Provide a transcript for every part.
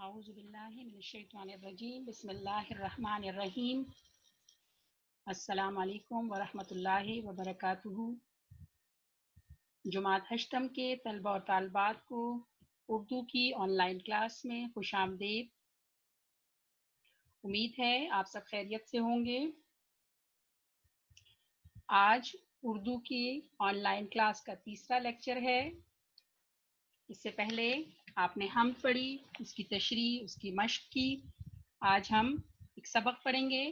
اعوذ باللہ من الشیطان الرجیم بسم اللہ الرحمن الرحیم السلام علیکم ورحمۃ اللہ وبرکاتہ۔ جماعت ہشتم کے طلبہ اور طالبات کو اردو کی آن لائن کلاس میں خوش آمدید۔ امید ہے آپ سب خیریت سے ہوں گے۔ آج اردو کی آن لائن کلاس کا تیسرا لیکچر ہے۔ اس سے پہلے آپ نے حمد پڑھی، اس کی تشریح، اس کی مشق کی۔ آج ہم ایک سبق پڑھیں گے۔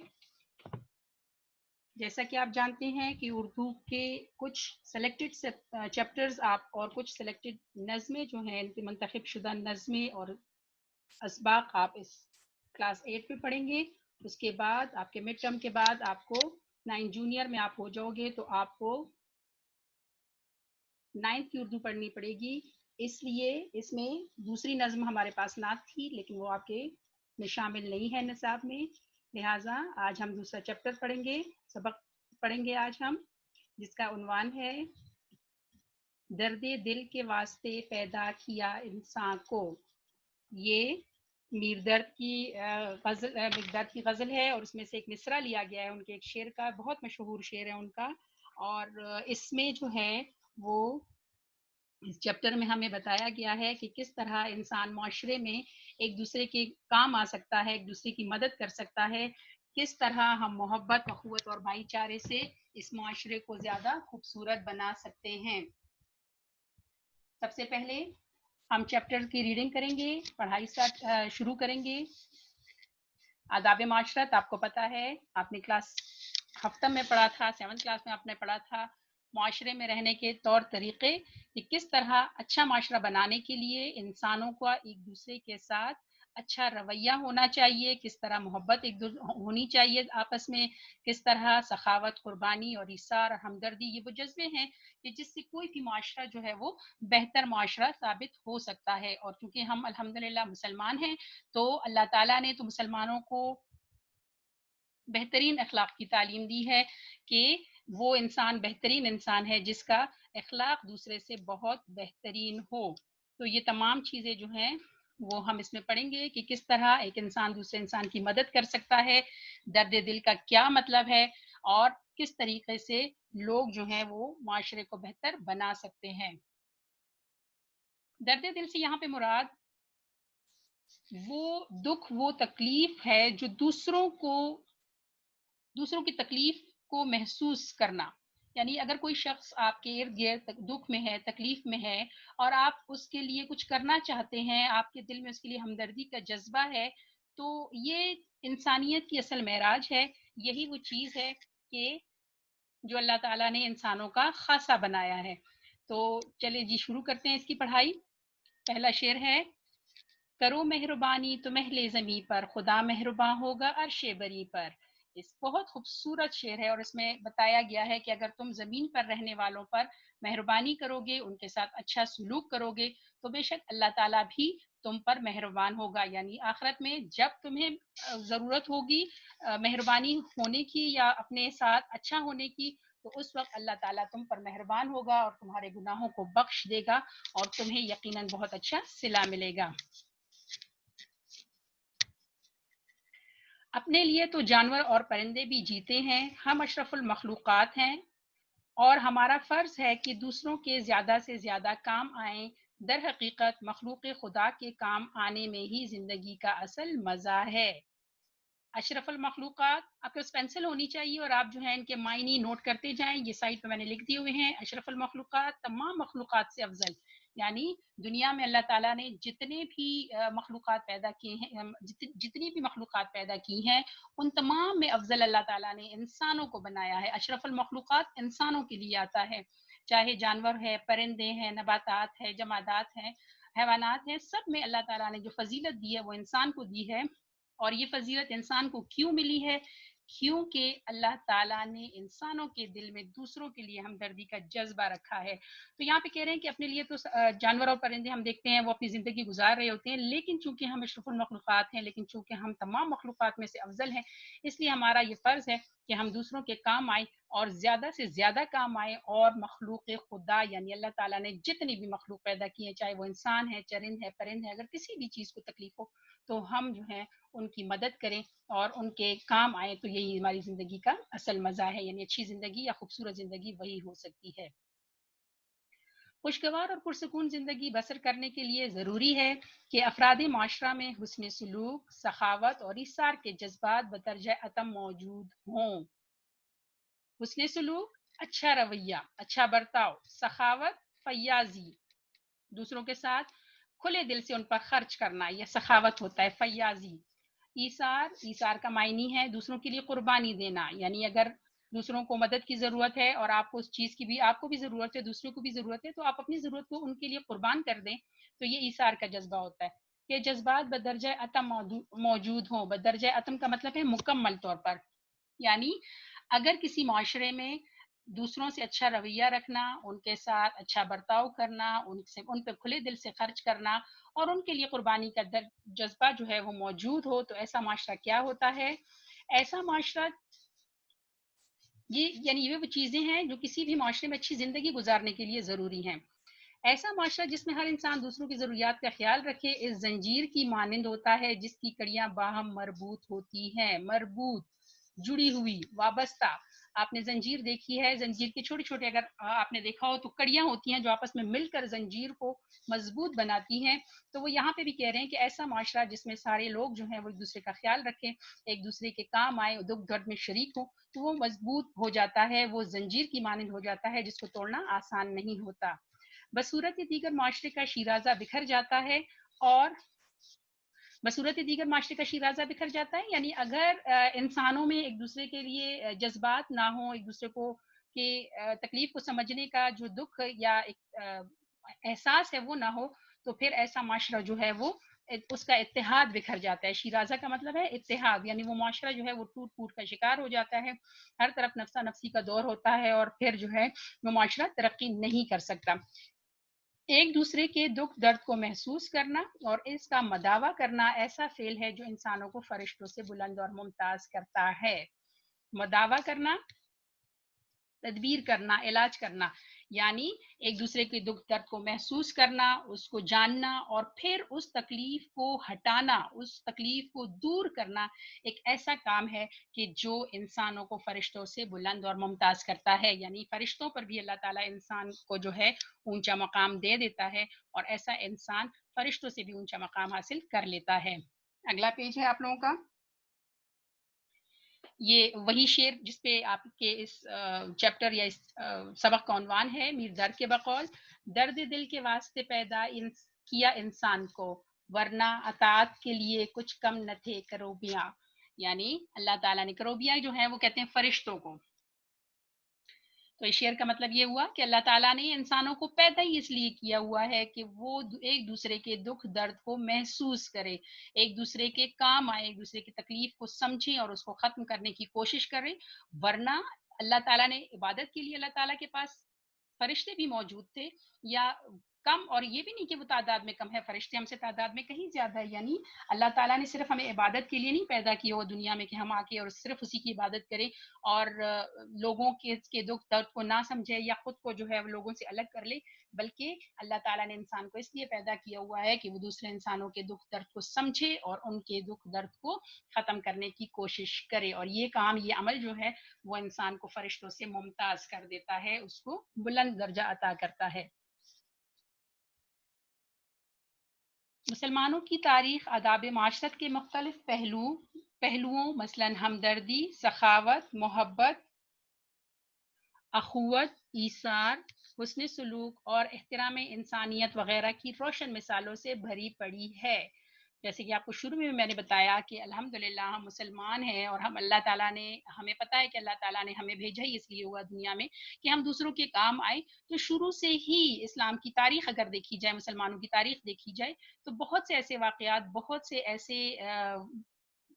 جیسا کہ آپ جانتے ہیں کہ اردو کے کچھ سلیکٹڈ چیپٹرز آپ اور کچھ سلیکٹڈ نظمیں جو ہیں، ان کی منتخب شدہ نظمیں اور اسباق آپ اس کلاس 8 میں پڑھیں گے۔ اس کے بعد آپ کے مڈ ٹرم کے بعد آپ کو 9 جونیئر میں آپ ہو جاؤ گے تو آپ کو 9th کی اردو پڑھنی پڑے گی۔ اس لیے اس میں دوسری نظم ہمارے پاس نہ تھی، لیکن وہ آپ کے میں شامل نہیں ہے نصاب میں، لہٰذا آج ہم دوسرا چیپٹر پڑھیں گے، سبق پڑھیں گے آج ہم، جس کا عنوان ہے درد دل کے واسطے پیدا کیا انسان کو۔ یہ میر درد کی غزل ہے اور اس میں سے ایک مصرع لیا گیا ہے ان کے ایک شعر کا، بہت مشہور شعر ہے ان کا، اور اس میں جو ہے وہ اس چیپٹر میں ہمیں بتایا گیا ہے کہ کس طرح انسان معاشرے میں ایک دوسرے کے کام آ سکتا ہے، ایک دوسرے کی مدد کر سکتا ہے، کس طرح ہم محبت، اخوت اور بھائی چارے سے اس معاشرے کو زیادہ خوبصورت بنا سکتے ہیں۔ سب سے پہلے ہم چیپٹر کی ریڈنگ کریں گے، پڑھائی شروع کریں گے۔ آداب معاشرت آپ کو پتہ ہے، آپ نے کلاس ہفتہ میں پڑھا تھا، 7th کلاس میں آپ نے پڑھا تھا معاشرے میں رہنے کے طور طریقے، کہ کس طرح اچھا معاشرہ بنانے کے لیے انسانوں کو ایک دوسرے کے ساتھ اچھا رویہ ہونا چاہیے، کس طرح محبت ہونی چاہیے آپس میں، کس طرح سخاوت، قربانی اور ایثار اور ہمدردی، یہ وہ جذبے ہیں کہ جس سے کوئی بھی معاشرہ جو ہے وہ بہتر معاشرہ ثابت ہو سکتا ہے۔ اور چونکہ ہم الحمدللہ مسلمان ہیں تو اللہ تعالیٰ نے تو مسلمانوں کو بہترین اخلاق کی تعلیم دی ہے کہ وہ انسان بہترین انسان ہے جس کا اخلاق دوسرے سے بہت بہترین ہو۔ تو یہ تمام چیزیں جو ہیں وہ ہم اس میں پڑھیں گے کہ کس طرح ایک انسان دوسرے انسان کی مدد کر سکتا ہے، درد دل کا کیا مطلب ہے، اور کس طریقے سے لوگ جو ہیں وہ معاشرے کو بہتر بنا سکتے ہیں۔ درد دل سے یہاں پہ مراد وہ دکھ، وہ تکلیف ہے جو دوسروں کی تکلیف کو محسوس کرنا، یعنی اگر کوئی شخص آپ کے ارد گرد دکھ میں ہے، تکلیف میں ہے، اور آپ اس کے لیے کچھ کرنا چاہتے ہیں، آپ کے دل میں اس کے لیے ہمدردی کا جذبہ ہے، تو یہ انسانیت کی اصل معراج ہے۔ یہی وہ چیز ہے کہ جو اللہ تعالیٰ نے انسانوں کا خاصہ بنایا ہے۔ تو چلے جی شروع کرتے ہیں اس کی پڑھائی۔ پہلا شعر ہے، کرو مہربانی تو اہل زمیں پر، خدا مہرباں ہوگا عرش بری پر۔ اس بہت خوبصورت شعر ہے اور اس میں بتایا گیا ہے کہ اگر تم زمین پر رہنے والوں پر مہربانی کرو گے، ان کے ساتھ اچھا سلوک کرو گے، تو بے شک اللہ تعالیٰ بھی تم پر مہربان ہوگا، یعنی آخرت میں جب تمہیں ضرورت ہوگی مہربانی ہونے کی یا اپنے ساتھ اچھا ہونے کی، تو اس وقت اللہ تعالیٰ تم پر مہربان ہوگا اور تمہارے گناہوں کو بخش دے گا اور تمہیں یقیناً بہت اچھا صلہ ملے گا۔ اپنے لیے تو جانور اور پرندے بھی جیتے ہیں، ہم اشرف المخلوقات ہیں اور ہمارا فرض ہے کہ دوسروں کے زیادہ سے زیادہ کام آئیں۔ در حقیقت مخلوق خدا کے کام آنے میں ہی زندگی کا اصل مزہ ہے۔ اشرف المخلوقات، آپ کے پاس پینسل ہونی چاہیے اور آپ جو ہیں ان کے معنی نوٹ کرتے جائیں، یہ سائٹ پہ میں نے لکھ دیے ہوئے ہیں۔ اشرف المخلوقات تمام مخلوقات سے افضل، یعنی دنیا میں اللہ تعالیٰ نے جتنے بھی مخلوقات پیدا کیے ہیں، جتنی بھی مخلوقات پیدا کی ہیں، ان تمام میں افضل اللہ تعالیٰ نے انسانوں کو بنایا ہے۔ اشرف المخلوقات انسانوں کے لیے آتا ہے، چاہے جانور ہے، پرندے ہیں، نباتات ہیں، جمادات ہیں، حیوانات ہیں، سب میں اللہ تعالیٰ نے جو فضیلت دی ہے وہ انسان کو دی ہے۔ اور یہ فضیلت انسان کو کیوں ملی ہے؟ کیونکہ اللہ تعالیٰ نے انسانوں کے دل میں دوسروں کے لیے ہمدردی کا جذبہ رکھا ہے۔ تو یہاں پہ کہہ رہے ہیں کہ اپنے لیے تو جانور اور پرندے ہم دیکھتے ہیں وہ اپنی زندگی گزار رہے ہوتے ہیں، لیکن چونکہ ہم اشرف المخلوقات ہیں، لیکن چونکہ ہم تمام مخلوقات میں سے افضل ہیں، اس لیے ہمارا یہ فرض ہے کہ ہم دوسروں کے کام آئیں اور زیادہ سے زیادہ کام آئے، اور مخلوق خدا یعنی اللہ تعالیٰ نے جتنی بھی مخلوق پیدا کی ہے، چاہے وہ انسان ہے، چرند ہے، پرند ہے، اگر کسی بھی چیز کو تکلیف ہو تو ہم جو ہے ان کی مدد کریں اور ان کے کام آئیں، تو یہی ہماری زندگی کا اصل مزہ ہے، یعنی اچھی زندگی یا خوبصورت زندگی وہی ہو سکتی ہے۔ خوشگوار اور پرسکون زندگی بسر کرنے کے لیے ضروری ہے کہ افراد معاشرہ میں حسن سلوک، سخاوت اور ایثار کے جذبات بدرجہ اتم موجود ہوں۔ حسن سلوک، اچھا رویہ، اچھا برتاؤ، سخاوت، فیاضی، دوسروں کے ساتھ کھلے دل سے ان پر خرچ کرنا، یہ سخاوت ہوتا ہے، فیاضی۔ ایثار کا معنی ہے دوسروں کے لیے قربانی دینا، یعنی اگر دوسروں کو مدد کی ضرورت ہے اور آپ کو اس چیز کی بھی، آپ کو بھی ضرورت ہے، دوسروں کو بھی ضرورت ہے، تو آپ اپنی ضرورت کو ان کے لیے قربان کر دیں، تو یہ ایثار کا جذبہ ہوتا ہے۔ یہ جذبات بدرجہ اتم موجود ہوں۔ بدرجہ اتم کا مطلب ہے مکمل طور پر، یعنی اگر کسی معاشرے میں دوسروں سے اچھا رویہ رکھنا، ان کے ساتھ اچھا برتاؤ کرنا، ان پہ کھلے دل سے خرچ کرنا اور ان کے لیے قربانی کا جذبہ جو ہے وہ موجود ہو، تو ایسا معاشرہ کیا ہوتا ہے؟ ایسا معاشرہ، یہ وہ چیزیں ہیں جو کسی بھی معاشرے میں اچھی زندگی گزارنے کے لیے ضروری ہیں۔ ایسا معاشرہ جس میں ہر انسان دوسروں کی ضروریات کا خیال رکھے، اس زنجیر کی مانند ہوتا ہے جس کی کڑیاں باہم مربوط ہوتی ہیں۔ مربوط، جڑی ہوئی، وابستہ۔ آپ نے زنجیر دیکھی ہے، زنجیر کے چھوٹے چھوٹے اگر آپ نے دیکھا ہو تو کڑیاں ہوتی ہیں جو آپس میں مل کر زنجیر کو مضبوط بناتی ہیں، تو وہ یہاں پہ بھی کہہ رہے ہیں کہ ایسا معاشرہ جس میں سارے لوگ جو ہیں وہ ایک دوسرے کا خیال رکھیں، ایک دوسرے کے کام آئے، دکھ درد میں شریک ہوں، تو وہ مضبوط ہو جاتا ہے، وہ زنجیر کی مانند ہو جاتا ہے جس کو توڑنا آسان نہیں ہوتا۔ بصورت دیگر معاشرے کا شیرازہ بکھر جاتا ہے، اور بصورت دیگر معاشرے کا شیرازہ بکھر جاتا ہے، یعنی اگر انسانوں میں ایک دوسرے کے لیے جذبات نہ ہوں، ایک دوسرے کو کہ تکلیف کو سمجھنے کا جو دکھ یا ایک احساس ہے وہ نہ ہو، تو پھر ایسا معاشرہ جو ہے وہ اس کا اتحاد بکھر جاتا ہے۔ شیرازہ کا مطلب ہے اتحاد، یعنی وہ معاشرہ جو ہے وہ ٹوٹ پھوٹ کا شکار ہو جاتا ہے، ہر طرف نفسا نفسی کا دور ہوتا ہے، اور پھر جو ہے وہ معاشرہ ترقی نہیں کر سکتا۔ ایک دوسرے کے دکھ درد کو محسوس کرنا اور اس کا مداوع کرنا ایسا فعل ہے جو انسانوں کو فرشتوں سے بلند اور ممتاز کرتا ہے۔ مداوع کرنا، تدبیر کرنا، علاج کرنا، یعنی ایک دوسرے کے دکھ درد کو محسوس کرنا، اس کو جاننا اور پھر اس تکلیف کو ہٹانا، اس تکلیف کو دور کرنا ایک ایسا کام ہے کہ جو انسانوں کو فرشتوں سے بلند اور ممتاز کرتا ہے، یعنی فرشتوں پر بھی اللہ تعالیٰ انسان کو جو ہے اونچا مقام دے دیتا ہے، اور ایسا انسان فرشتوں سے بھی اونچا مقام حاصل کر لیتا ہے۔ اگلا پیج ہے آپ لوگوں کا، یہ وہی شعر جس پہ آپ کے اس چیپٹر یا اس سبق کا عنوان ہے، میر درد کے بقول: درد دل کے واسطے پیدا کیا انسان کو، ورنہ اطاعت کے لیے کچھ کم نہ تھے کروبیاں، یعنی اللہ تعالیٰ نے کروبیاں جو ہیں وہ کہتے ہیں فرشتوں کو۔ تو اس شعر کا مطلب یہ ہوا کہ اللہ تعالیٰ نے انسانوں کو پیدا ہی اس لیے کیا ہوا ہے کہ وہ ایک دوسرے کے دکھ درد کو محسوس کرے، ایک دوسرے کے کام آئے، ایک دوسرے کی تکلیف کو سمجھیں اور اس کو ختم کرنے کی کوشش کریں، ورنہ اللہ تعالیٰ نے عبادت کے لیے اللہ تعالیٰ کے پاس فرشتے بھی موجود تھے، یا کم، اور یہ بھی نہیں کہ وہ تعداد میں کم ہے، فرشتے ہم سے تعداد میں کہیں زیادہ ہے، یعنی اللہ تعالیٰ نے صرف ہمیں عبادت کے لیے نہیں پیدا کیا وہ دنیا میں کہ ہم آ کے اور صرف اسی کی عبادت کریں اور لوگوں کے دکھ درد کو نہ سمجھے یا خود کو جو ہے لوگوں سے الگ کر لے، بلکہ اللہ تعالیٰ نے انسان کو اس لیے پیدا کیا ہوا ہے کہ وہ دوسرے انسانوں کے دکھ درد کو سمجھے اور ان کے دکھ درد کو ختم کرنے کی کوشش کرے، اور یہ کام، یہ عمل جو ہے وہ انسان کو فرشتوں سے ممتاز کر دیتا ہے، اس کو بلند درجہ عطا کرتا ہے۔ مسلمانوں کی تاریخ آداب معاشرت کے مختلف پہلوؤں مثلاً ہمدردی، سخاوت، محبت، اخوت، ایثار، حسن سلوک اور احترام انسانیت وغیرہ کی روشن مثالوں سے بھری پڑی ہے۔ جیسے کہ آپ کو شروع میں نے بتایا کہ الحمدللہ ہم مسلمان ہیں، اور ہم اللہ تعالیٰ نے، ہمیں پتہ ہے کہ اللہ تعالیٰ نے ہمیں بھیجا ہی اس لیے ہوا دنیا میں کہ ہم دوسروں کے کام آئے، تو شروع سے ہی اسلام کی تاریخ اگر دیکھی جائے، مسلمانوں کی تاریخ دیکھی جائے، تو بہت سے ایسے واقعات، بہت سے ایسے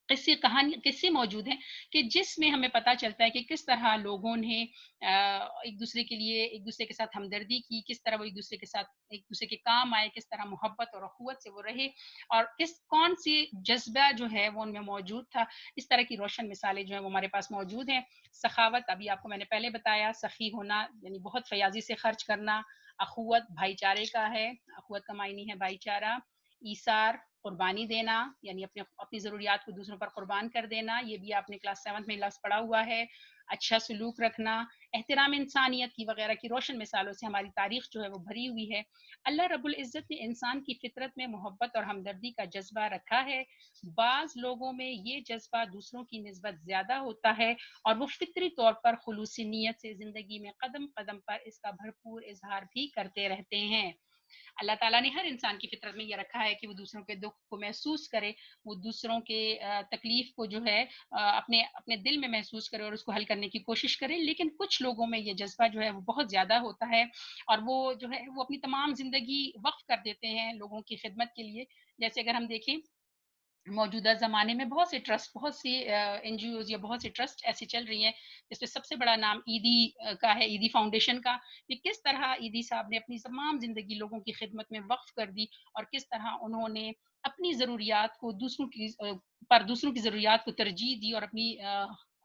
قصے موجود ہیں کہ جس میں ہمیں پتہ چلتا ہے کہ کس طرح لوگوں نے ایک دوسرے کے لیے ایک دوسرے کے ساتھ ہمدردی کی، کس طرح وہ ایک دوسرے کے ساتھ ایک دوسرے کے کام آئے، کس طرح محبت اور اخوت سے وہ رہے، اور کون سی جذبہ جو ہے وہ ان میں موجود تھا۔ اس طرح کی روشن مثالیں جو ہیں وہ ہمارے پاس موجود ہیں۔ سخاوت، ابھی آپ کو میں نے پہلے بتایا، سخی ہونا یعنی بہت فیاضی سے خرچ کرنا۔ اخوت بھائی چارے کا ہے، اخوت کا معنی ہے بھائی چارہ۔ ایثار قربانی دینا، یعنی اپنی ضروریات کو دوسروں پر قربان کر دینا، یہ بھی آپ نے کلاس 7 میں لفظ پڑھا ہوا ہے۔ اچھا سلوک رکھنا، احترام انسانیت کی وغیرہ کی روشن مثالوں سے ہماری تاریخ جو ہے وہ بھری ہوئی ہے۔ اللہ رب العزت نے انسان کی فطرت میں محبت اور ہمدردی کا جذبہ رکھا ہے۔ بعض لوگوں میں یہ جذبہ دوسروں کی نسبت زیادہ ہوتا ہے اور وہ فطری طور پر خلوص نیت سے زندگی میں قدم قدم پر اس کا بھرپور اظہار بھی کرتے رہتے ہیں۔ اللہ تعالیٰ نے ہر انسان کی فطرت میں یہ رکھا ہے کہ وہ دوسروں کے دکھ کو محسوس کرے، وہ دوسروں کے تکلیف کو جو ہے اپنے اپنے دل میں محسوس کرے اور اس کو حل کرنے کی کوشش کرے، لیکن کچھ لوگوں میں یہ جذبہ جو ہے وہ بہت زیادہ ہوتا ہے اور وہ جو ہے وہ اپنی تمام زندگی وقف کر دیتے ہیں لوگوں کی خدمت کے لیے۔ جیسے اگر ہم دیکھیں موجودہ زمانے میں بہت سے ٹرسٹ، بہت سی این جی اوز یا بہت سی ٹرسٹ ایسی چل رہی ہیں، جس میں سب سے بڑا نام ایدی کا ہے، ایدی فاؤنڈیشن کا، کہ کس طرح ایدی صاحب نے اپنی تمام زندگی لوگوں کی خدمت میں وقف کر دی اور کس طرح انہوں نے اپنی ضروریات کو دوسروں کی ضروریات کو ترجیح دی اور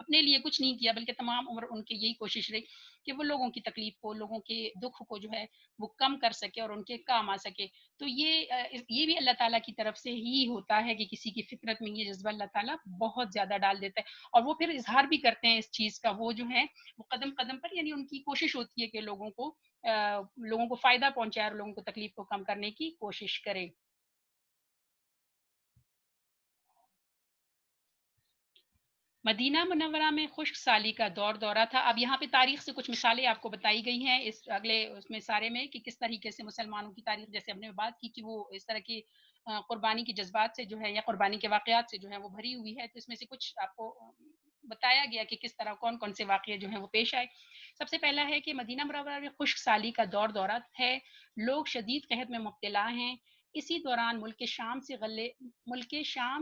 اپنے لیے کچھ نہیں کیا، بلکہ تمام عمر ان کی یہی کوشش رہی کہ وہ لوگوں کی تکلیف کو، لوگوں کے دکھ کو جو ہے وہ کم کر سکے اور ان کے کام آ سکے۔ تو یہ بھی اللہ تعالیٰ کی طرف سے ہی ہوتا ہے کہ کسی کی فطرت میں یہ جذبہ اللہ تعالیٰ بہت زیادہ ڈال دیتا ہے اور وہ پھر اظہار بھی کرتے ہیں اس چیز کا، وہ جو ہے وہ قدم قدم پر، یعنی ان کی کوشش ہوتی ہے کہ لوگوں کو فائدہ پہنچائے اور لوگوں کو تکلیف کو کم کرنے کی کوشش کرے۔ مدینہ منورہ میں خشک سالی کا دورہ تھا۔ اب یہاں پہ تاریخ سے کچھ مثالیں آپ کو بتائی گئی ہیں اس اگلے اس میں سارے میں، کہ کس طریقے سے مسلمانوں کی تاریخ، جیسے ہم نے بات کی کہ وہ اس طرح کی قربانی کے جذبات سے جو ہے یا قربانی کے واقعات سے جو ہے وہ بھری ہوئی ہے، تو اس میں سے کچھ آپ کو بتایا گیا کہ کس طرح کون کون سے واقعے جو ہیں وہ پیش آئے۔ سب سے پہلا ہے کہ مدینہ منورہ میں خشک سالی کا دورہ ہے، لوگ شدید قحط میں مبتلا ہیں۔ اسی دوران ملک شام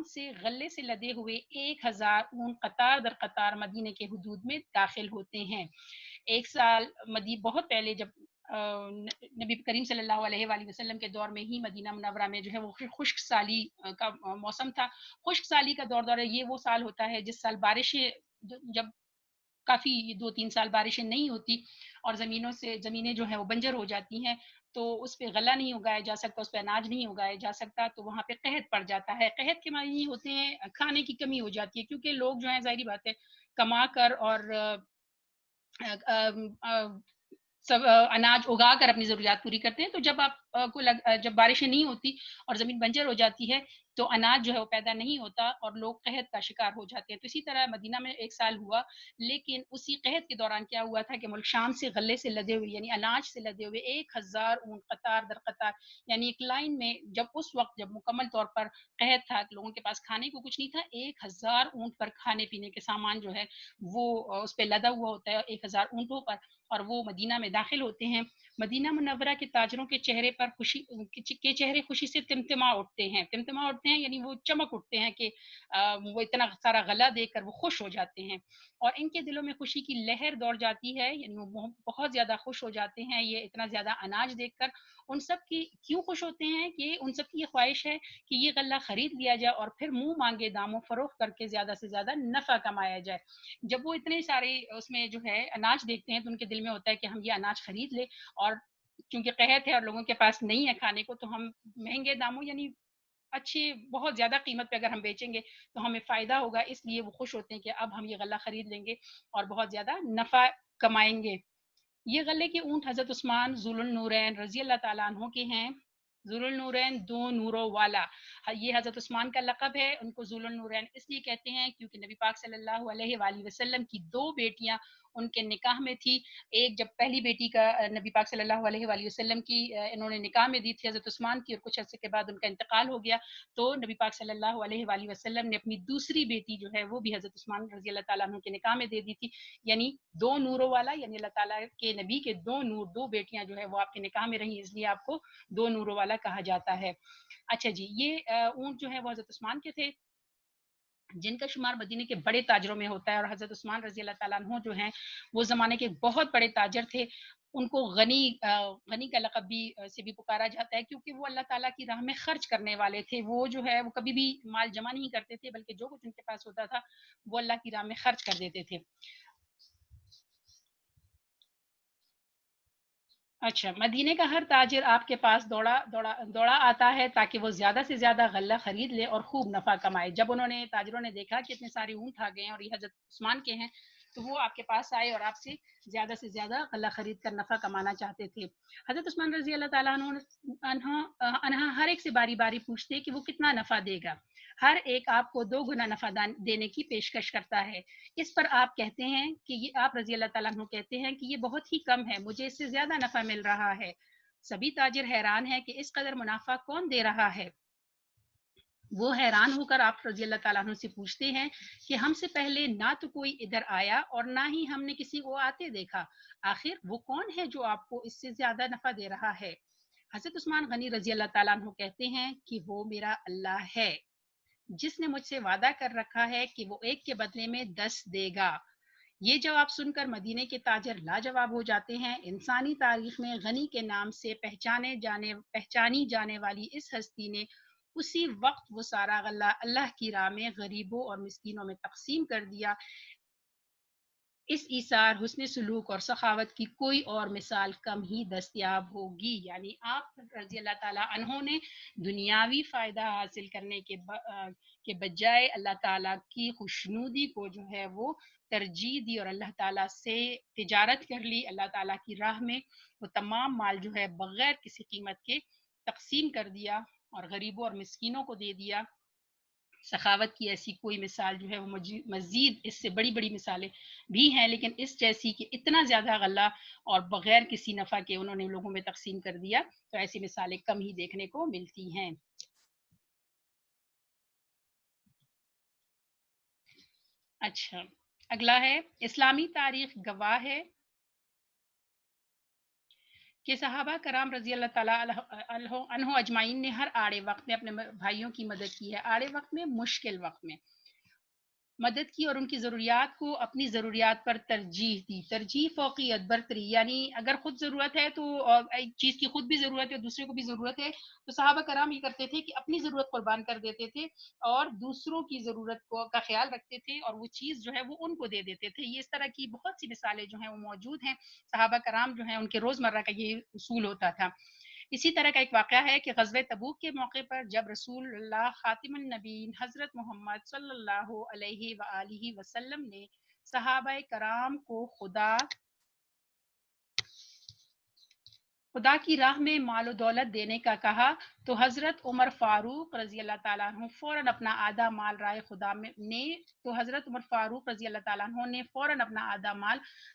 سے غلے سے لدے ہوئے 1000 اونٹ قطار در قطار مدینے کے حدود میں داخل ہوتے ہیں۔ ایک سال بہت پہلے جب نبی کریم صلی اللہ علیہ وآلہ وسلم کے دور میں ہی مدینہ منورہ میں جو ہے وہ خشک سالی کا موسم تھا۔ خشک سالی کا دورہ یہ وہ سال ہوتا ہے جس سال بارشیں، جب کافی 2-3 سال بارشیں نہیں ہوتی اور زمینیں جو ہیں وہ بنجر ہو جاتی ہیں، تو اس پہ غلہ نہیں اگایا جا سکتا، اس پہ اناج نہیں اگایا جا سکتا، تو وہاں پہ قحط پڑ جاتا ہے۔ قحط کے معنی ہوتے ہیں کھانے کی کمی ہو جاتی ہے، کیونکہ لوگ جو ہیں ظاہری بات ہے کما کر اور سب اناج اگا کر اپنی ضروریات پوری کرتے ہیں، تو جب جب بارشیں نہیں ہوتی اور زمین بنجر ہو جاتی ہے تو اناج جو ہے وہ پیدا نہیں ہوتا اور لوگ قحط کا شکار ہو جاتے ہیں۔ تو اسی طرح مدینہ میں ایک سال ہوا، لیکن اسی قحط کے دوران کیا ہوا تھا کہ ملک شام سے غلے سے لدے ہوئے، یعنی اناج سے لدے ہوئے 1000 اونٹ قطار در قطار، یعنی ایک لائن میں، جب اس وقت جب مکمل طور پر قحط تھا، لوگوں کے پاس کھانے کو کچھ نہیں تھا، 1000 اونٹ پر کھانے پینے کے سامان جو ہے وہ اس پہ لدا ہوا ہوتا ہے 1000 اونٹوں پر، اور وہ مدینہ میں داخل ہوتے ہیں۔ مدینہ منورہ کے تاجروں کے چہرے پر خوشی سے تمتما اٹھتے ہیں، یعنی وہ چمک اٹھتے ہیں کہ وہ اتنا سارا غلہ دیکھ کر وہ خوش ہو جاتے ہیں اور ان کے دلوں میں خوشی کی لہر دوڑ جاتی ہے، یعنی وہ بہت زیادہ خوش ہو جاتے ہیں یہ اتنا زیادہ اناج دیکھ کر۔ ان سب کی کیوں خوش ہوتے ہیں کہ ان سب کی یہ خواہش ہے کہ یہ غلہ خرید لیا جائے اور پھر منہ مانگے داموں فروخت کر کے زیادہ سے زیادہ نفع کمایا جائے۔ جب وہ اتنے سارے اس میں جو ہے اناج دیکھتے ہیں تو ان کے دل میں ہوتا ہے کہ ہم یہ اناج خرید لیں، اور چونکہ قحط ہے اور لوگوں کے پاس نہیں ہے کھانے کو، تو ہم مہنگے داموں، یعنی اچھی بہت زیادہ قیمت پہ اگر ہم بیچیں گے تو ہمیں فائدہ ہوگا، اس لیے وہ خوش ہوتے ہیں کہ اب ہم یہ غلہ خرید لیں گے اور بہت زیادہ نفع کمائیں گے۔ یہ غلے کے اونٹ حضرت عثمان ذو النورین رضی اللہ تعالیٰ عنہ کے ہیں۔ ذو النورین، دو نوروں والا، یہ حضرت عثمان کا لقب ہے۔ ان کو ذو النورین اس لیے کہتے ہیں کیونکہ نبی پاک صلی اللہ علیہ وآلہ وسلم کی 2 بیٹیاں ان کے نکاح میں تھی۔ ایک جب پہلی بیٹی کا نبی پاک صلی اللہ علیہ وآلہ وسلم کی انہوں نے نکاح میں دی تھی حضرت عثمان کی، اور کچھ عرصے کے بعد ان کا انتقال ہو گیا، تو نبی پاک صلی اللہ علیہ وآلہ وسلم نے اپنی دوسری بیٹی جو ہے وہ بھی حضرت عثمان رضی اللہ تعالیٰ عنہ کے نکاح میں دے دی تھی، یعنی 2 نوروں والا، یعنی اللہ تعالیٰ کے نبی کے 2 نور، 2 بیٹیاں جو ہے وہ آپ کے نکاح میں رہیں، اس لیے آپ کو 2 نوروں والا کہا جاتا ہے۔ اچھا جی، یہ اونٹ جو ہے وہ حضرت عثمان کے تھے۔ جن کا شمار مدینے کے بڑے تاجروں میں ہوتا ہے، اور حضرت عثمان رضی اللہ تعالیٰ عنہ جو ہیں وہ زمانے کے بہت بڑے تاجر تھے. ان کو غنی کا لقب بھی سے بھی پکارا جاتا ہے، کیونکہ وہ اللہ تعالیٰ کی راہ میں خرچ کرنے والے تھے. وہ جو ہے وہ کبھی بھی مال جمع نہیں کرتے تھے، بلکہ جو کچھ ان کے پاس ہوتا تھا وہ اللہ کی راہ میں خرچ کر دیتے تھے. اچھا، مدینے کا ہر تاجر آپ کے پاس دوڑا آتا ہے تاکہ وہ زیادہ سے زیادہ غلہ خرید لے اور خوب نفع کمائے. جب انہوں نے تاجروں نے دیکھا کہ اتنے سارے اونٹ آ گئے ہیں اور یہ حضرت عثمان کے ہیں، تو وہ آپ کے پاس آئے اور آپ سے زیادہ غلہ خرید کر نفع کمانا چاہتے تھے. حضرت عثمان رضی اللہ تعالیٰ عنہ ہر ایک سے باری باری پوچھتے کہ وہ کتنا نفع دے گا. ہر ایک آپ کو 2 گنا نفع دینے کی پیشکش کرتا ہے. اس پر آپ کہتے ہیں کہ یہ آپ رضی اللہ تعالیٰ عنہ کہتے ہیں کہ یہ بہت ہی کم ہے، مجھے اس سے زیادہ نفع مل رہا ہے. سبھی تاجر حیران ہیں کہ اس قدر منافع کون دے رہا ہے. وہ حیران ہو کر آپ رضی اللہ تعالیٰ عنہ سے پوچھتے ہیں کہ ہم سے پہلے نہ تو کوئی ادھر آیا اور نہ ہی ہم نے کسی کو آتے دیکھا، آخر وہ کون ہے جو آپ کو اس سے زیادہ نفع دے رہا ہے. حضرت عثمان غنی رضی اللہ تعالیٰ عنہ کہتے ہیں کہ وہ میرا اللہ ہے، جس نے مجھ سے وعدہ کر رکھا ہے کہ وہ ایک کے بدلے میں 10 دے گا. یہ جواب سن کر مدینے کے تاجر لاجواب ہو جاتے ہیں. انسانی تاریخ میں غنی کے نام سے پہچانی جانے والی اس ہستی نے اسی وقت وہ سارا غلہ اللہ کی راہ میں غریبوں اور مسکینوں میں تقسیم کر دیا. اس ایثار، حسن سلوک اور سخاوت کی کوئی اور مثال کم ہی دستیاب ہوگی. یعنی آپ رضی اللہ تعالیٰ عنہ نے دنیاوی فائدہ حاصل کرنے کے بجائے اللہ تعالیٰ کی خوشنودی کو جو ہے وہ ترجیح دی اور اللہ تعالیٰ سے تجارت کر لی. اللہ تعالیٰ کی راہ میں وہ تمام مال جو ہے بغیر کسی قیمت کے تقسیم کر دیا اور غریبوں اور مسکینوں کو دے دیا. سخاوت کی ایسی کوئی مثال جو ہے وہ مزید اس سے بڑی بڑی مثالیں بھی ہیں، لیکن اس جیسی کہ اتنا زیادہ غلہ اور بغیر کسی نفع کے انہوں نے لوگوں میں تقسیم کر دیا، تو ایسی مثالیں کم ہی دیکھنے کو ملتی ہیں. اچھا، اگلا ہے اسلامی تاریخ گواہ ہے کہ صحابہ کرام رضی اللہ تعالیٰ عنہ اجمعین نے ہر آڑے وقت میں اپنے بھائیوں کی مدد کی ہے. آڑے وقت میں، مشکل وقت میں مدد کی اور ان کی ضروریات کو اپنی ضروریات پر ترجیح دی. ترجیح فوقیت برتری، یعنی اگر خود ضرورت ہے تو ایک چیز کی خود بھی ضرورت ہے، دوسرے کو بھی ضرورت ہے، تو صحابہ کرام یہ کرتے تھے کہ اپنی ضرورت قربان کر دیتے تھے اور دوسروں کی ضرورت کا خیال رکھتے تھے اور وہ چیز جو ہے وہ ان کو دے دیتے تھے. یہ اس طرح کی بہت سی مثالیں جو ہیں وہ موجود ہیں. صحابہ کرام جو ہیں ان کے روزمرہ کا یہ اصول ہوتا تھا. اسی طرح کا ایک واقعہ ہے کہ غزوہ تبوک کے موقع پر جب رسول اللہ خاتم النبیین حضرت محمد صلی اللہ علیہ وآلہ وسلم نے صحابہ کرام کو خدا کی راہ میں مال و دولت دینے کا کہا، تو حضرت عمر فاروق رضی اللہ تعالیٰ عنہ فوراً اپنا آدھا مال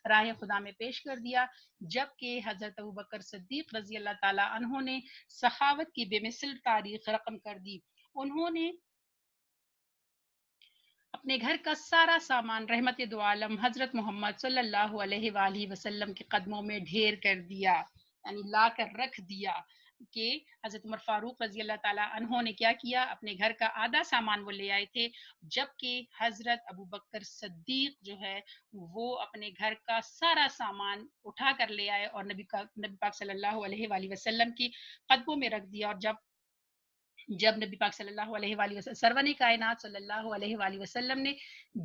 راہ خدا میں پیش کر دیا، جبکہ حضرت ابوبکر صدیق رضی اللہ تعالیٰ عنہ نے سخاوت کی بے مثل تاریخ رقم کر دی. انہوں نے اپنے گھر کا سارا سامان رحمت دو عالم حضرت محمد صلی اللہ علیہ وآلہ وسلم کے قدموں میں ڈھیر کر دیا، یعنی لا کر رکھ دیا. کہ حضرت عمر فاروق رضی اللہ تعالیٰ عنہ نے کیا کیا، اپنے گھر کا آدھا سامان وہ لے آئے تھے، جبکہ حضرت ابوبکر صدیق جو ہے وہ اپنے گھر کا سارا سامان اٹھا کر لے آئے اور نبی پاک صلی اللہ علیہ وآلہ وسلم کی قدموں میں رکھ دیا. اور جب نبی پاک صلی اللہ علیہ وآلہ وسلم سرور کائنات صلی اللہ علیہ وآلہ وسلم نے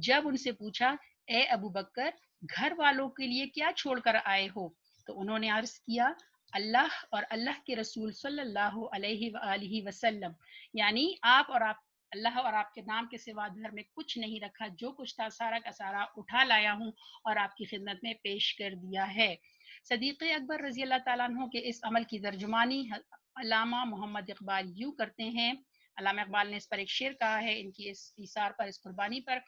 جب ان سے پوچھا، اے ابو بکر، گھر والوں کے لیے کیا چھوڑ کر آئے ہو، تو انہوں نے عرض کیا، اللہ اور اللہ کے رسول صلی اللہ علیہ وآلہ وسلم، یعنی اللہ اور آپ کے نام کے سوا گھر میں کچھ نہیں رکھا، جو کچھ تھا سارا کا سارا اٹھا لایا ہوں اور آپ کی خدمت میں پیش کر دیا ہے. صدیق اکبر رضی اللہ تعالیٰ عنہ کے اس عمل کی ترجمانی علامہ محمد اقبال یوں کرتے ہیں. علامہ اقبال نے اس پر ایک شعر کہا ہے ان کی اس ایثار پر، اس قربانی پر: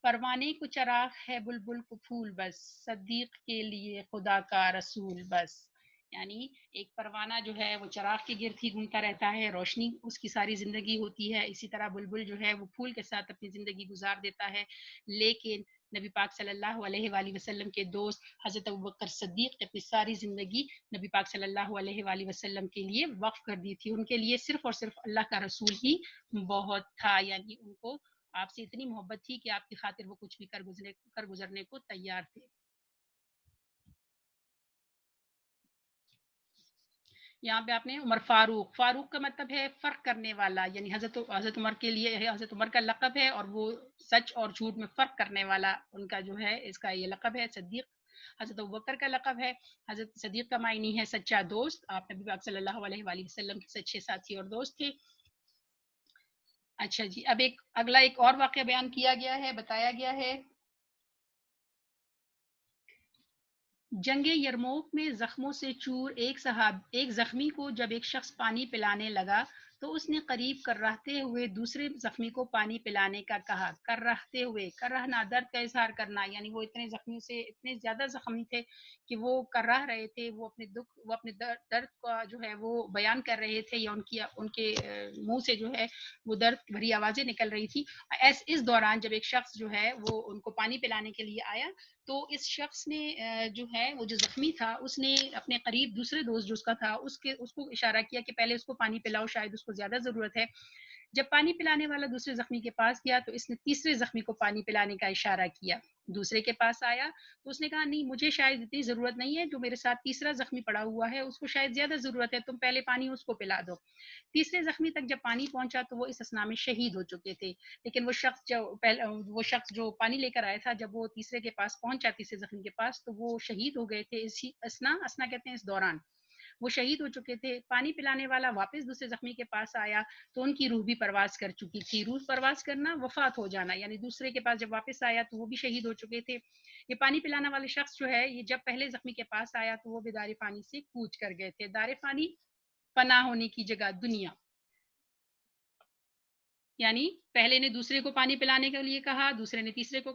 پروانے کو چراغ ہے بلبل کو پھول بس، صدیق کے لیے خدا کا رسول بس. یعنی ایک پروانہ جو ہے وہ چراغ کے گرد ہی گھومتا رہتا ہے، روشنی اس کی ساری زندگی ہوتی ہے. اسی طرح بلبل جو ہے وہ پھول کے ساتھ اپنی زندگی گزار دیتا ہے، لیکن نبی پاک صلی اللہ علیہ وآلہ وسلم کے دوست حضرت ابوبکر صدیق نے اپنی ساری زندگی نبی پاک صلی اللہ علیہ وآلہ وسلم کے لیے وقف کر دی تھی. ان کے لیے صرف اور صرف اللہ کا رسول ہی بہت تھا، یعنی ان کو آپ سے اتنی محبت تھی کہ آپ کی خاطر وہ کچھ بھی کر گزرنے کو تیار تھے. یہاں پہ آپ نے عمر فاروق، فاروق کا مطلب ہے فرق کرنے والا، یعنی حضرت عمر کے لیے حضرت عمر کا لقب ہے، اور وہ سچ اور جھوٹ میں فرق کرنے والا ان کا جو ہے اس کا یہ لقب ہے. صدیق حضرت ابوبکر کا لقب ہے. حضرت صدیق کا معنی ہے سچا دوست. آپ نبی پاک صلی اللہ علیہ وآلہ وسلم کے سچے ساتھی اور دوست تھے. اچھا جی، اب اگلا ایک اور واقعہ بیان کیا گیا ہے، بتایا گیا ہے. جنگ یرموک میں زخموں سے چور ایک زخمی کو جب ایک شخص پانی پلانے لگا تو اس نے قریب کر رہتے ہوئے دوسرے زخمی کو پانی پلانے کا کہا. کر رہتے ہوئے، کر رہنا درد کا اظہار کرنا، یعنی وہ اتنے زخمی سے اتنے زیادہ زخمی تھے کہ وہ کر رہے تھے، وہ اپنے دکھ، وہ اپنے درد کا جو ہے وہ بیان کر رہے تھے، یا ان کے منہ سے جو ہے وہ درد بھری آوازیں نکل رہی تھی. اس دوران جب ایک شخص جو ہے وہ ان کو پانی پلانے کے لیے آیا تو اس شخص نے جو ہے وہ جو زخمی تھا اس نے اپنے قریب دوسرے دوست جو اس کا تھا اس کو اشارہ کیا کہ پہلے اس کو پانی پلاؤ، شاید اس کو زیادہ ضرورت ہے. جب پانی پلانے والا دوسرے زخمی کے پاس گیا تو اس نے تیسرے زخمی کو پانی پلانے کا اشارہ کیا. دوسرے کے پاس آیا تو اس نے کہا نہیں، مجھے شاید اتنی ضرورت نہیں ہے، جو میرے ساتھ تیسرا زخمی پڑا ہوا ہے اس کو شاید زیادہ ضرورت ہے، تم پہلے پانی اس کو پلا دو. تیسرے زخمی تک جب پانی پہنچا تو وہ اس اسنا میں شہید ہو چکے تھے. لیکن وہ شخص جو پانی لے کر آیا تھا، جب وہ تیسرے کے پاس پہنچا، تیسرے زخمی کے پاس، تو وہ شہید ہو گئے تھے اسی اسنا کہتے ہیں اس دوران وہ شہید ہو چکے تھے. پانی پلانے والا واپس دوسرے زخمی کے پاس آیا تو ان کی روح بھی پرواز کر چکی تھی. روح پرواز کرنا وفات ہو جانا، یعنی دوسرے کے پاس جب واپس آیا تو وہ بھی شہید ہو چکے تھے. یہ پانی پلانے والے شخص جو ہے یہ جب پہلے زخمی کے پاس آیا تو وہ بھی دار فانی سے کوچ کر گئے تھے. دار فانی پناہ ہونے کی جگہ، دنیا. یعنی پہلے نے دوسرے کو پانی پلانے کے لیے کہا، دوسرے نے تیسرے کو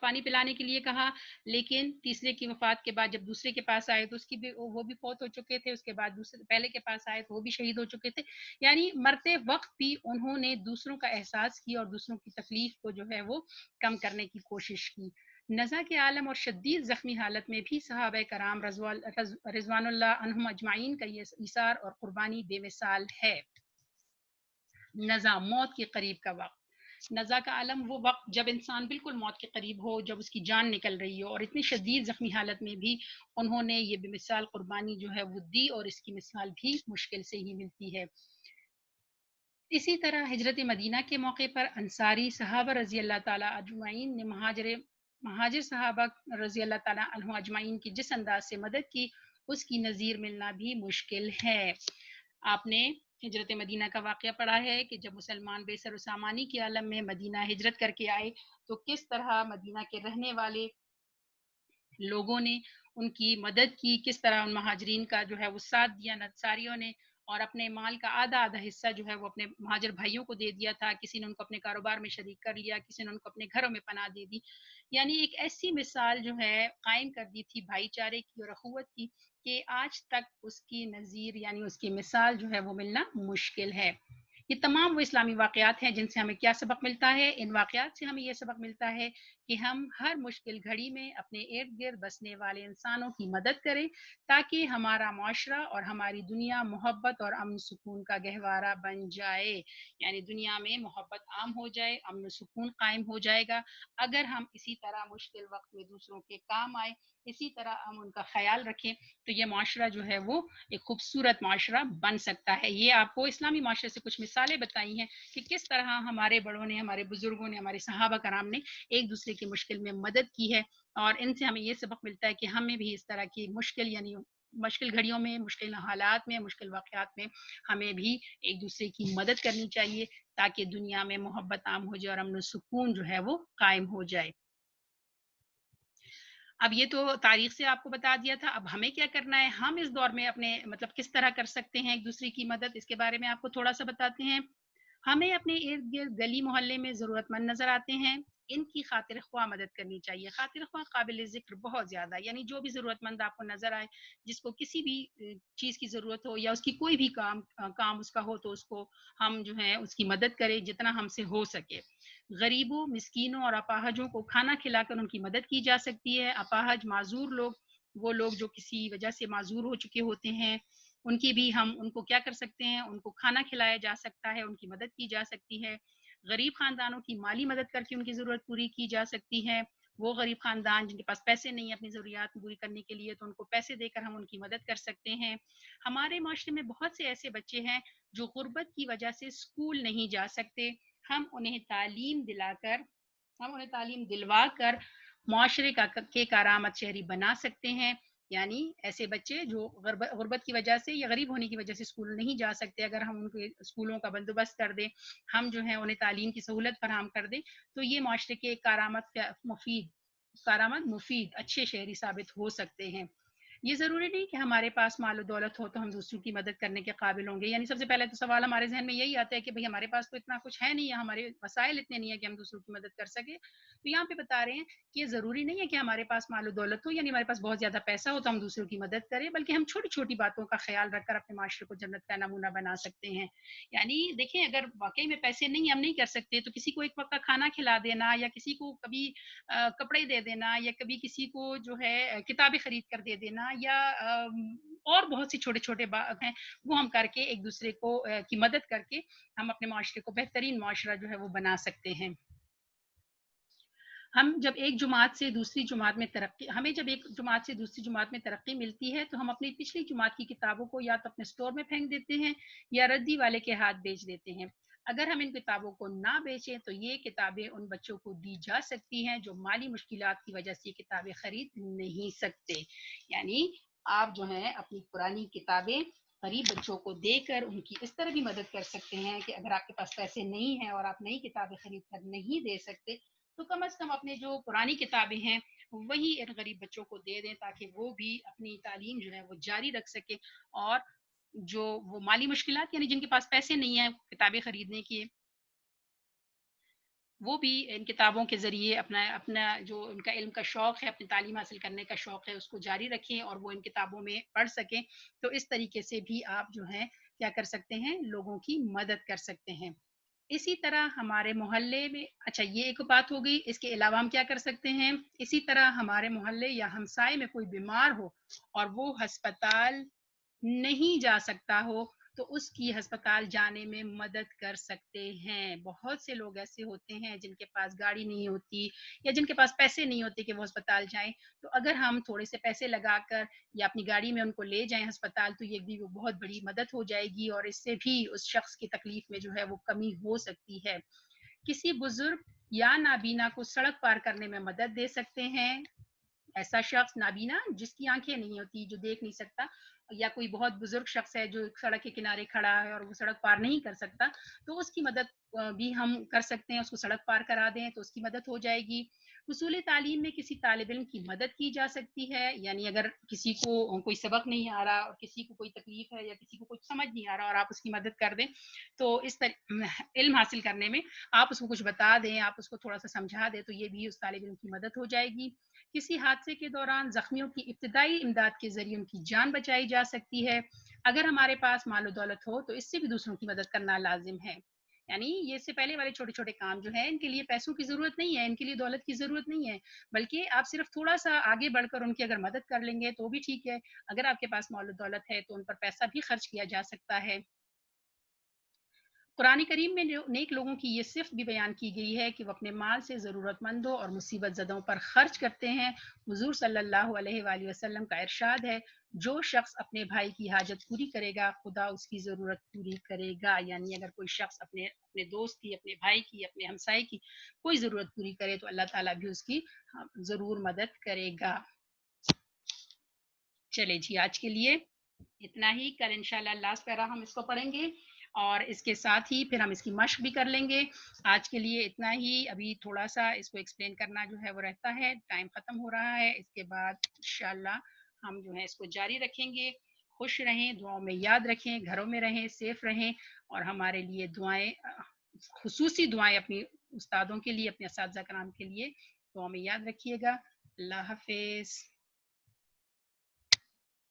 پانی پلانے کے لیے کہا، لیکن تیسرے کی وفات کے بعد جب دوسرے کے پاس آئے تو وہ بھی فوت ہو چکے تھے. اس کے بعد پہلے کے پاس آئے تو وہ بھی شہید ہو چکے تھے. یعنی مرتے وقت بھی انہوں نے دوسروں کا احساس کیا اور دوسروں کی تکلیف کو جو ہے وہ کم کرنے کی کوشش کی. نزا کے عالم اور شدید زخمی حالت میں بھی صحابہ کرام رضوان اللہ عنہم اجمعین کا یہ ایثار اور قربانی بے مثال ہے. نزا، موت کے قریب کا وقت. نزا کا عالم وہ وقت جب انسان بالکل موت کے قریب ہو، جب اس کی جان نکل رہی ہو، اور اتنی شدید زخمی حالت میں بھی انہوں نے یہ بے مثال قربانی جو ہے وہ دی، اور اس کی مثال بھی مشکل سے ہی ملتی ہے. اسی طرح ہجرت مدینہ کے موقع پر انصاری صحابہ رضی اللہ تعالیٰ اجمعین نے مہاجر صحابہ رضی اللہ تعالیٰ عنہ اجمعین کی جس انداز سے مدد کی، اس کی نظیر ملنا بھی مشکل ہے. آپ نے ہجرت مدینہ کا واقعہ پڑھا ہے کہ جب مسلمان بے سر و سامانی کے عالم میں مدینہ ہجرت کر کے آئے تو کس طرح مدینہ کے رہنے والے لوگوں نے ان کی مدد کی، کس طرح ان مہاجرین کا جو ہے وہ ساتھ دیا انصاریوں نے، اور اپنے مال کا آدھا حصہ جو ہے وہ اپنے مہاجر بھائیوں کو دے دیا تھا. کسی نے ان کو اپنے کاروبار میں شریک کر لیا، کسی نے ان کو اپنے گھروں میں پناہ دے دی. یعنی ایک ایسی مثال جو ہے قائم کر دی تھی بھائی چارے کی اور اخوت کی کہ آج تک اس کی نظیر یعنی اس کی مثال جو ہے وہ ملنا مشکل ہے. یہ تمام وہ اسلامی واقعات ہیں جن سے ہمیں کیا سبق ملتا ہے؟ ان واقعات سے ہمیں یہ سبق ملتا ہے کہ ہم ہر مشکل گھڑی میں اپنے ارد گرد بسنے والے انسانوں کی مدد کریں تاکہ ہمارا معاشرہ اور ہماری دنیا محبت اور امن سکون کا گہوارہ بن جائے. یعنی دنیا میں محبت عام ہو جائے، امن سکون قائم ہو جائے گا اگر ہم اسی طرح مشکل وقت میں دوسروں کے کام آئے، اسی طرح ہم ان کا خیال رکھیں، تو یہ معاشرہ جو ہے وہ ایک خوبصورت معاشرہ بن سکتا ہے. یہ آپ کو اسلامی معاشرے سے کچھ مثالیں بتائی ہیں کہ کس طرح ہمارے بڑوں نے، ہمارے بزرگوں نے، ہمارے صحابہ کرام نے ایک دوسرے کی مشکل میں مدد کی ہے، اور ان سے ہمیں یہ سبق ملتا ہے کہ ہمیں بھی اس طرح کی مشکل گھڑیوں میں، مشکل حالات میں، مشکل واقعات میں ہمیں بھی ایک دوسرے کی مدد کرنی چاہیے تاکہ دنیا میں محبت عام ہو جائے اور امن و سکون جو ہے وہ قائم ہو جائے. اب یہ تو تاریخ سے آپ کو بتا دیا تھا. اب ہمیں کیا کرنا ہے؟ ہم اس دور میں اپنے کس طرح کر سکتے ہیں ایک دوسرے کی مدد، اس کے بارے میں آپ کو تھوڑا سا بتاتے ہیں. ہمیں اپنے ارد گرد گلی محلے میں ضرورت مند نظر آتے ہیں، ان کی خاطر خواہ مدد کرنی چاہیے. خاطر خواہ قابل ذکر بہت زیادہ، یعنی جو بھی ضرورت مند آپ کو نظر آئے، جس کو کسی بھی چیز کی ضرورت ہو یا اس کی کوئی بھی کام اس کا ہو، تو اس کو ہم جو ہے اس کی مدد کریں جتنا ہم سے ہو سکے. غریبوں، مسکینوں اور اپاہجوں کو کھانا کھلا کر ان کی مدد کی جا سکتی ہے. اپاہج، معذور لوگ، وہ لوگ جو کسی وجہ سے معذور ہو چکے ہوتے ہیں، ان کی بھی ہم ان کو کیا کر سکتے ہیں؟ ان کو کھانا کھلایا جا سکتا ہے، ان کی مدد کی جا سکتی ہے. غریب خاندانوں کی مالی مدد کر کے ان کی ضرورت پوری کی جا سکتی ہے. وہ غریب خاندان جن کے پاس پیسے نہیں ہیں اپنی ضروریات پوری کرنے کے لیے تو ان کو پیسے دے کر ہم ان کی مدد کر سکتے ہیں. ہمارے معاشرے میں بہت سے ایسے بچے ہیں جو غربت کی وجہ سے اسکول نہیں جا سکتے. ہم انہیں تعلیم دلوا کر معاشرے کے کارآمد شہری بنا سکتے ہیں. یعنی ایسے بچے جو غربت کی وجہ سے یا غریب ہونے کی وجہ سے اسکول نہیں جا سکتے، اگر ہم ان کے اسکولوں کا بندوبست کر دیں، ہم جو ہے انہیں تعلیم کی سہولت فراہم کر دیں تو یہ معاشرے کے کارآمد مفید اچھے شہری ثابت ہو سکتے ہیں. یہ ضروری نہیں کہ ہمارے پاس مال و دولت ہو تو ہم دوسروں کی مدد کرنے کے قابل ہوں گے. یعنی سب سے پہلے تو سوال ہمارے ذہن میں یہی آتا ہے کہ بھئی ہمارے پاس تو اتنا کچھ ہے نہیں، یا ہمارے وسائل اتنے نہیں ہیں کہ ہم دوسروں کی مدد کر سکیں. تو یہاں پہ بتا رہے ہیں کہ یہ ضروری نہیں ہے کہ ہمارے پاس مال و دولت ہو، یعنی ہمارے پاس بہت زیادہ پیسہ ہو تو ہم دوسروں کی مدد کریں، بلکہ ہم چھوٹی چھوٹی باتوں کا خیال رکھ کر اپنے معاشرے کو جنت کا نمونہ بنا سکتے ہیں. یعنی دیکھیں، اگر واقعی میں پیسے نہیں ہم نہیں کر سکتے تو کسی کو ایک وقت کا کھانا کھلا دینا، یا کسی کو کبھی کپڑے دے دینا، یا کبھی کسی کو جو ہے کتابیں خرید کر دے دینا، یا اور بہت سی چھوٹے چھوٹے بات ہیں وہ ہم کر کے ایک دوسرے کو کی مدد کر کے ہم اپنے معاشرے کو بہترین معاشرہ جو ہے وہ بنا سکتے ہیں. ہمیں جب ایک جماعت سے دوسری جماعت میں ترقی ملتی ہے تو ہم اپنی پچھلی جماعت کی کتابوں کو یا تو اپنے سٹور میں پھینک دیتے ہیں یا ردی والے کے ہاتھ بیچ دیتے ہیں. اگر ہم ان کتابوں کو نہ بیچیں تو یہ کتابیں ان بچوں کو دی جا سکتی ہیں جو مالی مشکلات کی وجہ سے یہ کتابیں خرید نہیں سکتے. یعنی آپ جو ہیں اپنی پرانی کتابیں غریب بچوں کو دے کر ان کی اس طرح بھی مدد کر سکتے ہیں کہ اگر آپ کے پاس پیسے نہیں ہیں اور آپ نئی کتابیں خرید کر نہیں دے سکتے تو کم از کم اپنے جو پرانی کتابیں ہیں وہی ان غریب بچوں کو دے دیں تاکہ وہ بھی اپنی تعلیم جو ہے وہ جاری رکھ سکے، اور جو وہ مالی مشکلات یعنی جن کے پاس پیسے نہیں ہیں کتابیں خریدنے کی، وہ بھی ان کتابوں کے ذریعے اپنا جو ان کا علم کا شوق ہے، اپنی تعلیم حاصل کرنے کا شوق ہے، اس کو جاری رکھیں اور وہ ان کتابوں میں پڑھ سکیں. تو اس طریقے سے بھی آپ جو ہیں کیا کر سکتے ہیں، لوگوں کی مدد کر سکتے ہیں. اسی طرح ہمارے محلے میں، اچھا یہ ایک بات ہو گئی، اس کے علاوہ ہم کیا کر سکتے ہیں، اسی طرح ہمارے محلے یا ہمسائے میں کوئی بیمار ہو اور وہ ہسپتال نہیں جا سکتا ہو تو اس کی ہسپتال جانے میں مدد کر سکتے ہیں. بہت سے لوگ ایسے ہوتے ہیں جن کے پاس گاڑی نہیں ہوتی یا جن کے پاس پیسے نہیں ہوتے کہ وہ ہسپتال جائیں، تو اگر ہم تھوڑے سے پیسے لگا کر یا اپنی گاڑی میں ان کو لے جائیں ہسپتال تو یہ بھی وہ بہت بڑی مدد ہو جائے گی، اور اس سے بھی اس شخص کی تکلیف میں جو ہے وہ کمی ہو سکتی ہے. کسی بزرگ یا نابینا کو سڑک پار کرنے میں مدد دے سکتے ہیں. ایسا شخص نابینا جس کی آنکھیں نہیں ہوتی، جو دیکھ نہیں سکتا، یا کوئی بہت بزرگ شخص ہے جو سڑک کے کنارے کھڑا ہے اور وہ سڑک پار نہیں کر سکتا تو اس کی مدد بھی ہم کر سکتے ہیں، اس کو سڑک پار کرا دیں تو اس کی مدد ہو جائے گی. حصول تعلیم میں کسی طالب علم کی مدد کی جا سکتی ہے. یعنی اگر کسی کو کوئی سبق نہیں آ رہا اور کسی کو کوئی تکلیف ہے یا کسی کو کچھ سمجھ نہیں آ رہا اور آپ اس کی مدد کر دیں تو اس علم حاصل کرنے میں آپ اس کو کچھ بتا دیں، آپ اس کو تھوڑا سا سمجھا دیں تو یہ بھی اس طالب علم کی مدد ہو جائے گی. کسی حادثے کے دوران زخمیوں کی ابتدائی امداد کے ذریعے ان کی جان بچائی جا سکتی ہے. اگر ہمارے پاس مال و دولت ہو تو اس سے بھی دوسروں کی مدد کرنا لازم ہے. یعنی یہ سے پہلے والے چھوٹے چھوٹے کام جو ہیں ان کے لیے پیسوں کی ضرورت نہیں ہے، ان کے لیے دولت کی ضرورت نہیں ہے، بلکہ آپ صرف تھوڑا سا آگے بڑھ کر ان کی اگر مدد کر لیں گے تو بھی ٹھیک ہے. اگر آپ کے پاس مال و دولت ہے تو ان پر پیسہ بھی خرچ کیا جا سکتا ہے. قرآن کریم میں نیک لوگوں کی یہ صفت بھی بیان کی گئی ہے کہ وہ اپنے مال سے ضرورت مندوں اور مصیبت زدوں پر خرچ کرتے ہیں. حضور صلی اللہ علیہ وآلہ وسلم کا ارشاد ہے، جو شخص اپنے بھائی کی حاجت پوری کرے گا خدا اس کی ضرورت پوری کرے گا. یعنی اگر کوئی شخص اپنے دوست کی، اپنے بھائی کی، اپنے ہمسائے کی کوئی ضرورت پوری کرے تو اللہ تعالیٰ بھی اس کی ضرور مدد کرے گا. چلے جی، آج کے لیے اتنا ہی. کل انشاءاللہ لاسٹ پیرا ہم اس کو پڑھیں گے اور اس کے ساتھ ہی پھر ہم اس کی مشق بھی کر لیں گے. آج کے لیے اتنا ہی. ابھی تھوڑا سا اس کو ایکسپلین کرنا جو ہے وہ رہتا ہے، ٹائم ختم ہو رہا ہے. اس کے بعد انشاءاللہ ہم جو ہے اس کو جاری رکھیں گے. خوش رہیں، دعاؤں میں یاد رکھیں، گھروں میں رہیں، سیف رہیں، اور ہمارے لیے دعائیں، خصوصی دعائیں اپنی استادوں کے لیے، اپنے اساتذہ کرام کے لیے دعاؤں میں یاد رکھیے گا. اللہ حافظ.